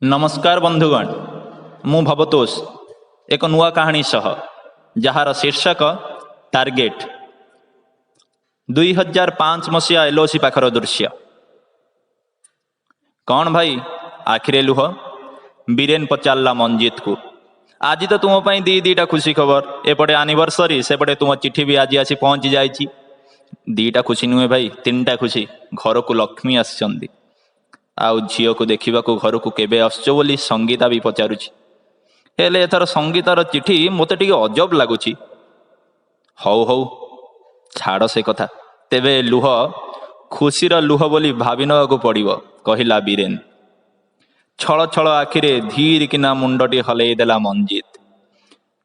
नमस्कार बंधुगण मु भवतोष एक नुआ कहानी सह जार शीर्षक टार्गेट 2005 मसीहा एलओसी पाखर दृश्य। कौन भाई आखिरे लुह बीरेन पचारा मंजित को आज तो तुम दीटा खुशी खबर एपटे एनिवर्सरी सेपटे तुम चिठी भी आज आसी पहुंची जाइए। दीटा खुशी नुहे भाई तीनटा खुशी घर को लक्ष्मी आसचंदी आउ झील को देखा घर को केबे आसचो बोली संगीता भी पचारुची। हेले एथर संगीतार चिठी मते टिके अजब लगुची। हौ हौ छाड़ से कथा तेबे लुह खुशीर लुह बोली भावी नवाको पड़िबो कहिला बीरेन। छल छल आखिरे धीर किना मुंडटी हलई देला मंजित।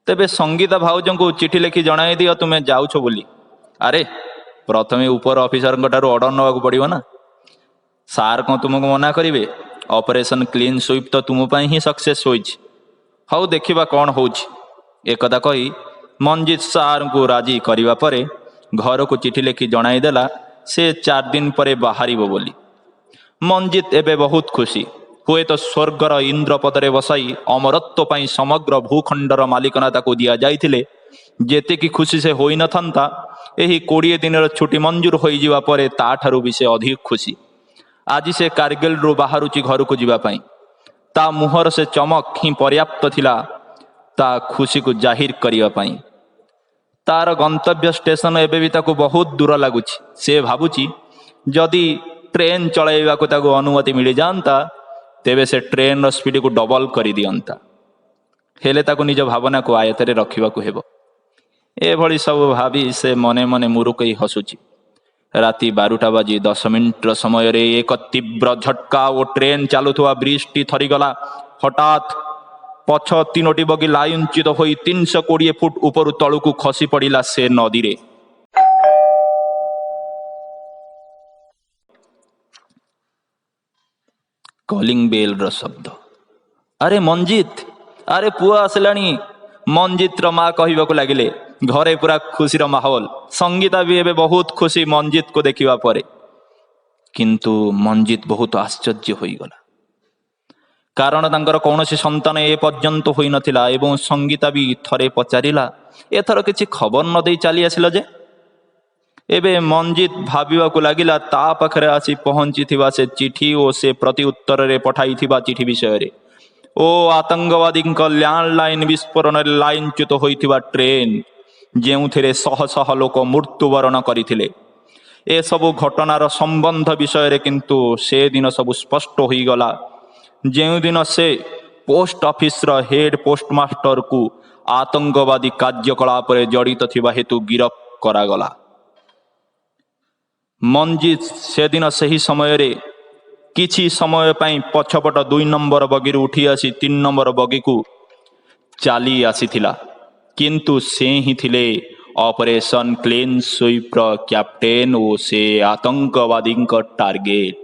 तेबे संगीता भाउजों को चिठी लिखि जणाई दियो तुमे जाउछो बोली। अरे प्रथमे ऊपर ऑफिसर ऑर्डर नवाको पड़िबो ना। सार कौन तुमको मना करेंगे? ऑपरेशन क्लीन स्वीप तो तुम ही सक्सेस होइछ। हौ देखिबा कौन होउछ। एकदा कही मंजित सार को राजी करिबा परे घर को चिठी लिखि जणाई देला से 4 दिन परे बाहरिबो बोली। मंजित एबे बहुत खुशी। हुए तो स्वर्गर इंद्र पदरे बसाई अमरत्व पाई समग्र भूखंडर मालिकना ताको दिया जाइथिले जेते की खुशी से होई न थांता एही 20 दिन छुट्टी मंजूर होई जिवा परे ताठारु भी से अधिक खुशी। आज से कारगिल रु बाहरुची घर को जीवापाई ता मुहर से चमक ही पर्याप्त थिला ता खुशी को जाहिर करिया पाई। तार गंतव्य स्टेशन एबे भी ताको बहुत दूर लगुची। से भाबुची जदि ट्रेन चलाइबा को ताको अनुमति मिल जाता तेबे से ट्रेन स्पीड को डबल कर दियंता। हेले ताको निज भावना को आयतरे रखिबा को हेबो। ए भली सब भाबी से मने मने मुरुकई हसुची। राति 12टा बाजी 10 मिनिट समय रे एक तीव्र झटका और ट्रेन चलुवा ब्रिजटी थरीगला। हठात पछ 3टी बगी लाइनचित हो 320 फुट ऊपर तलू को खसी पड़ा से नदी रे। कॉलिंग बेल रो शब्द। अरे मंजित अरे पुआ आसलानी। मंजित माँ कहवाक लगिले। घरे पूरा खुशीर माहौल। संगीता भी एबे बहुत खुशी मंजित को देखिबा परे। किंतु मंजित बहुत आश्चर्य होईगला कारण तांकर कौनसी संतान ए पर्यंत होई नथिला एवं संगीता भी थरे पचारिला एथर किछि खबर न देई चली आसिला जे। एबे मंजित भाबिबा को लागिला ता पाखरे आसी पहुंची थिबा से चिठी ओ से प्रति उत्तर रे पठाई थिबा चिठी विषय रे। ओ आतंकवादी लैंडलाइन विस्फोरण लाइन च्युत होइथिबा ट्रेन जेउथिरे शह शह लोक मृत्युवरण करथिले ए सबु घटनार संबंध विषय रे। किंतु से दिन सब स्पष्ट होई गला जेउ दिन से पोस्ट ऑफिस रो हेड पोस्टमास्टर को आतंकवादी कार्यकलाप रे जड़ित थिबा हेतु गिरफ करा गला। मंजित से दिन सही समय रे किछि समय पाई पछपट 2 नंबर बगी उठी आसी 3 नंबर बगी को चाली आसीथिला। किंतु से ही थिले ऑपरेशन क्लीन स्वीप कैप्टेन ओ से आतंकवादी टार्गेट।